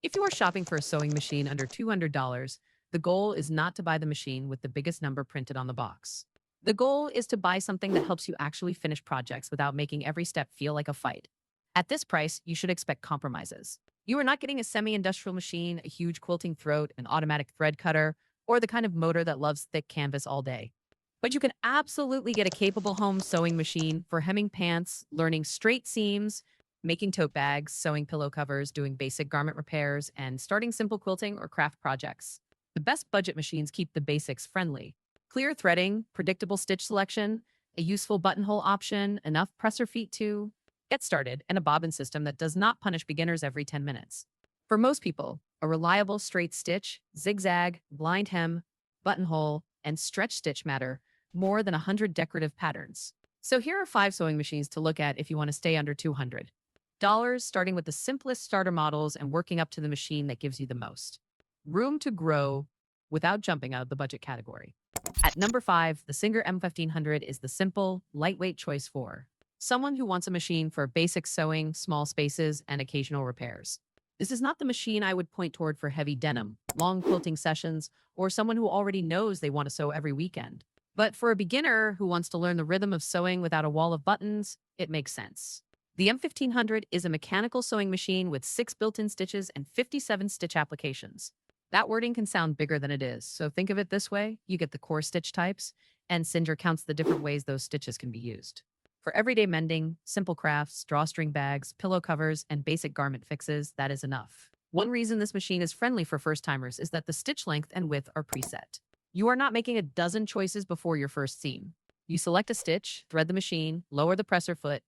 If you are shopping for a sewing machine under $200, the goal is not to buy the machine with the biggest number printed on the box. The goal is to buy something that helps you actually finish projects without making every step feel like a fight. At this price, you should expect compromises. You are not getting a semi industrial machine, a huge quilting throat, an automatic thread cutter, or the kind of motor that loves thick canvas all day. But you can absolutely get a capable home sewing machine for hemming pants, learning straight seams, making tote bags, sewing pillow covers, doing basic garment repairs, and starting simple quilting or craft projects. The best budget machines keep the basics friendly. Clear threading, predictable stitch selection, a useful buttonhole option, enough presser feet to get started, and a bobbin system that does not punish beginners every 10 minutes. For most people, a reliable straight stitch, zigzag, blind hem, buttonhole, and stretch stitch matter more than 100 decorative patterns. So here are 5 sewing machines to look at if you want to stay under $200, starting with the simplest starter models and working up to the machine that gives you the most room to grow without jumping out of the budget category. At number 5, the Singer M1500 is the simple, lightweight choice for someone who wants a machine for basic sewing, small spaces, and occasional repairs. This is not the machine I would point toward for heavy denim, long quilting sessions, or someone who already knows they want to sew every weekend. But for a beginner who wants to learn the rhythm of sewing without a wall of buttons, it makes sense. The M1500 is a mechanical sewing machine with 6 built-in stitches and 57 stitch applications. That wording can sound bigger than it is, so think of it this way. You get the core stitch types, and Singer counts the different ways those stitches can be used. For everyday mending, simple crafts, drawstring bags, pillow covers, and basic garment fixes, that is enough. One reason this machine is friendly for first-timers is that the stitch length and width are preset. You are not making a dozen choices before your first seam. You select a stitch, thread the machine, lower the presser foot,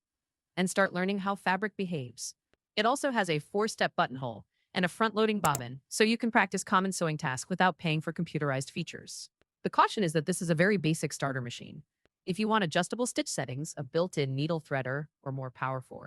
and start learning how fabric behaves. It also has a 4-step buttonhole and a front-loading bobbin, so you can practice common sewing tasks without paying for computerized features. The caution is that this is a very basic starter machine. If you want adjustable stitch settings, a built-in needle threader, or more powerful,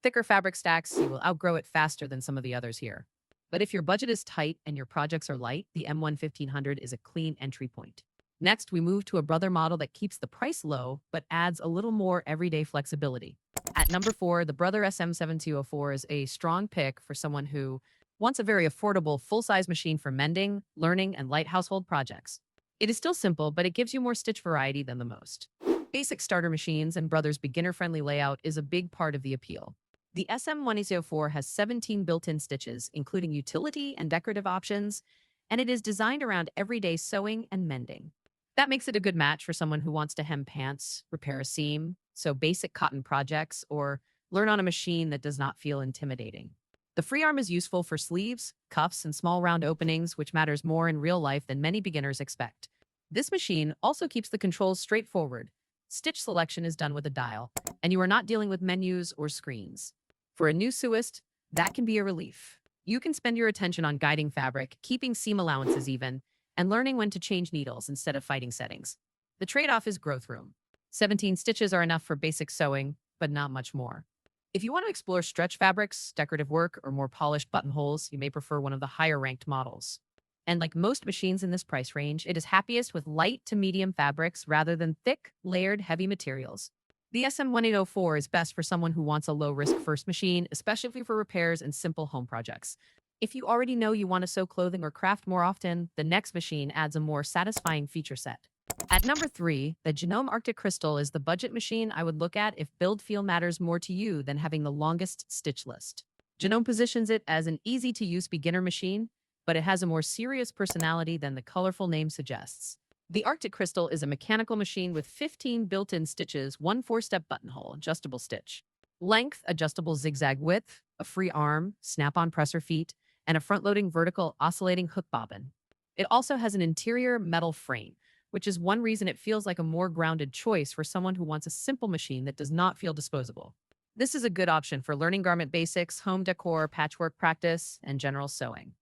thicker fabric stacks, you will outgrow it faster than some of the others here. But if your budget is tight and your projects are light, the M1500 is a clean entry point. Next, we move to a brother model that keeps the price low, but adds a little more everyday flexibility. At number 4, the Brother SM7204 is a strong pick for someone who wants a very affordable, full-size machine for mending, learning, and light household projects. It is still simple, but it gives you more stitch variety than the most basic starter machines, and Brother's beginner-friendly layout is a big part of the appeal. The SM1004 has 17 built-in stitches, including utility and decorative options, and it is designed around everyday sewing and mending. That makes it a good match for someone who wants to hem pants, repair a seam, sew basic cotton projects, or learn on a machine that does not feel intimidating. The free arm is useful for sleeves, cuffs, and small round openings, which matters more in real life than many beginners expect. This machine also keeps the controls straightforward. Stitch selection is done with a dial, and you are not dealing with menus or screens. For a new sewist, that can be a relief. You can spend your attention on guiding fabric, keeping seam allowances even, and learning when to change needles instead of fighting settings. The trade-off is growth room. 17 stitches are enough for basic sewing, but not much more. If you want to explore stretch fabrics, decorative work, or more polished buttonholes, you may prefer one of the higher-ranked models. And like most machines in this price range, it is happiest with light to medium fabrics rather than thick, layered, heavy materials. The SM1804 is best for someone who wants a low-risk first machine, especially for repairs and simple home projects. If you already know you want to sew clothing or craft more often, the next machine adds a more satisfying feature set. At number 3, the Genome Arctic Crystal is the budget machine I would look at if build feel matters more to you than having the longest stitch list. Genome positions it as an easy-to-use beginner machine, but it has a more serious personality than the colorful name suggests. The Arctic Crystal is a mechanical machine with 15 built-in stitches, one 4-step buttonhole, adjustable stitch, length, adjustable zigzag width, a free arm, snap-on presser feet, and a front-loading vertical oscillating hook bobbin. It also has an interior metal frame, which is one reason it feels like a more grounded choice for someone who wants a simple machine that does not feel disposable. This is a good option for learning garment basics, home decor, patchwork practice, and general sewing.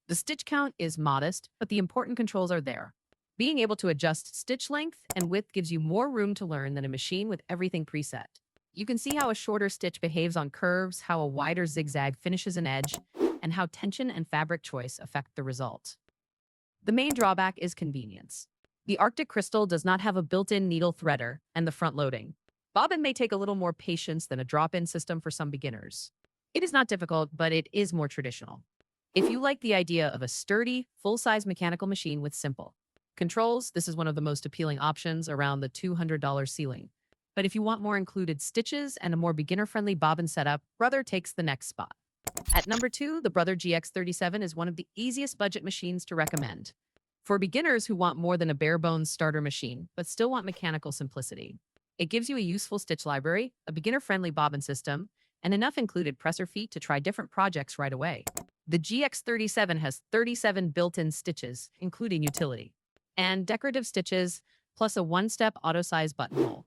The stitch count is modest, but the important controls are there. Being able to adjust stitch length and width gives you more room to learn than a machine with everything preset. You can see how a shorter stitch behaves on curves, how a wider zigzag finishes an edge, and how tension and fabric choice affect the result. The main drawback is convenience. The Arctic Crystal does not have a built-in needle threader and the front loading. Bobbin may take a little more patience than a drop-in system for some beginners. It is not difficult, but it is more traditional. If you like the idea of a sturdy, full-size mechanical machine with simple controls, this is one of the most appealing options around the $200 ceiling. But if you want more included stitches and a more beginner-friendly bobbin setup, Brother takes the next spot. At number 2, the Brother GX37 is one of the easiest budget machines to recommend. For beginners who want more than a bare-bones starter machine, but still want mechanical simplicity. It gives you a useful stitch library, a beginner-friendly bobbin system, and enough included presser feet to try different projects right away. The GX37 has 37 built-in stitches, including utility, and decorative stitches, plus a one-step auto-size buttonhole.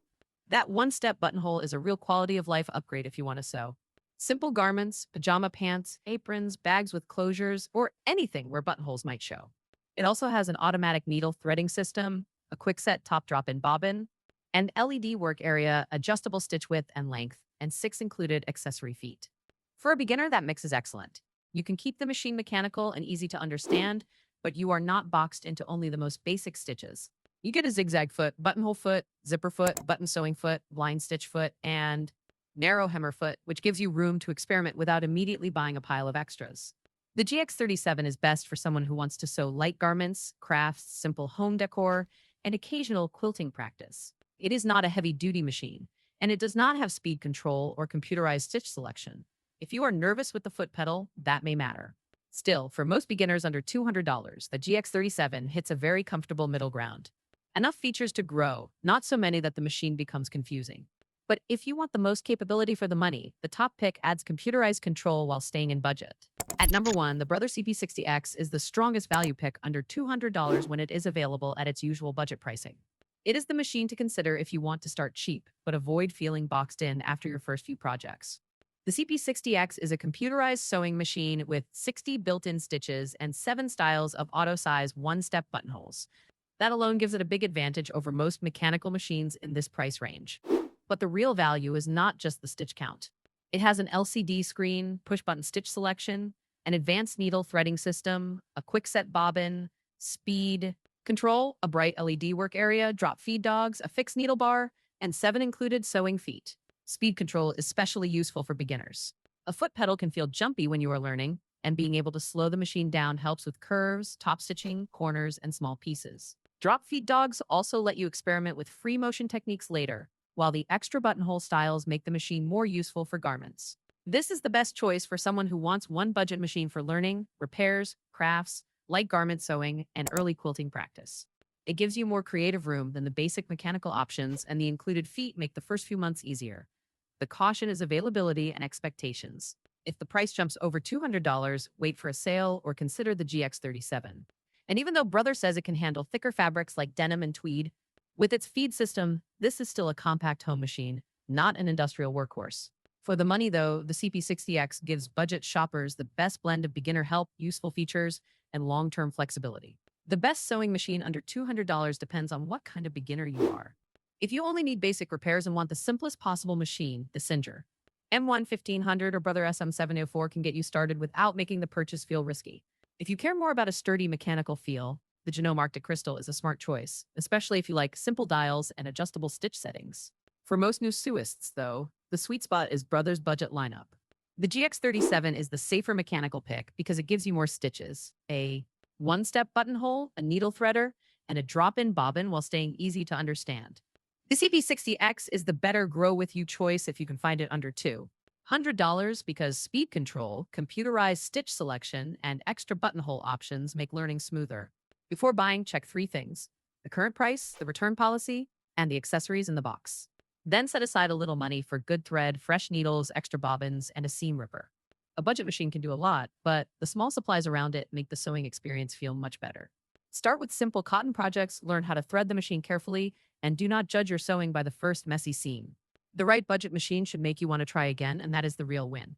That one-step buttonhole is a real quality-of-life upgrade if you want to sew. Simple garments, pajama pants, aprons, bags with closures, or anything where buttonholes might show. It also has an automatic needle threading system, a quick-set top drop-in bobbin, and LED work area, adjustable stitch width and length, and 6 included accessory feet. For a beginner, that mix is excellent. You can keep the machine mechanical and easy to understand, but you are not boxed into only the most basic stitches. You get a zigzag foot, buttonhole foot, zipper foot, button sewing foot, blind stitch foot, and narrow hemmer foot, which gives you room to experiment without immediately buying a pile of extras. The GX37 is best for someone who wants to sew light garments, crafts, simple home decor, and occasional quilting practice. It is not a heavy-duty machine, and it does not have speed control or computerized stitch selection. If you are nervous with the foot pedal, that may matter. Still, for most beginners under $200, the GX37 hits a very comfortable middle ground. Enough features to grow, not so many that the machine becomes confusing. But if you want the most capability for the money, the top pick adds computerized control while staying in budget. At number 1, the Brother CP60X is the strongest value pick under $200 when it is available at its usual budget pricing. It is the machine to consider if you want to start cheap, but avoid feeling boxed in after your first few projects. The CP60X is a computerized sewing machine with 60 built-in stitches and 7 styles of auto-size one-step buttonholes. That alone gives it a big advantage over most mechanical machines in this price range. But the real value is not just the stitch count. It has an LCD screen, push-button stitch selection, an advanced needle threading system, a quick-set bobbin, speed control, a bright LED work area, drop feed dogs, a fixed needle bar, and 7 included sewing feet. Speed control is especially useful for beginners. A foot pedal can feel jumpy when you are learning, and being able to slow the machine down helps with curves, top stitching, corners, and small pieces. Drop feed dogs also let you experiment with free motion techniques later, while the extra buttonhole styles make the machine more useful for garments. This is the best choice for someone who wants one budget machine for learning, repairs, crafts, light garment sewing, and early quilting practice. It gives you more creative room than the basic mechanical options, and the included feet make the first few months easier. The caution is availability and expectations. If the price jumps over $200, wait for a sale or consider the GX37. And even though Brother says it can handle thicker fabrics like denim and tweed, with its feed system, this is still a compact home machine, not an industrial workhorse. For the money, though, the CP60X gives budget shoppers the best blend of beginner help, useful features, and long-term flexibility. The best sewing machine under $200 depends on what kind of beginner you are. If you only need basic repairs and want the simplest possible machine, the Singer M1 1500 or Brother SM704 can get you started without making the purchase feel risky. If you care more about a sturdy mechanical feel, the Janome Arctic Crystal is a smart choice, especially if you like simple dials and adjustable stitch settings. For most new sewists, though, the sweet spot is Brother's budget lineup. The GX37 is the safer mechanical pick because it gives you more stitches, a one-step buttonhole, a needle threader, and a drop-in bobbin while staying easy to understand. The CP60X is the better grow-with-you choice if you can find it under $200 because speed control, computerized stitch selection, and extra buttonhole options make learning smoother. Before buying, check 3 things: the current price, the return policy, and the accessories in the box. Then set aside a little money for good thread, fresh needles, extra bobbins, and a seam ripper. A budget machine can do a lot, but the small supplies around it make the sewing experience feel much better. Start with simple cotton projects, learn how to thread the machine carefully, and do not judge your sewing by the first messy seam. The right budget machine should make you want to try again, and that is the real win.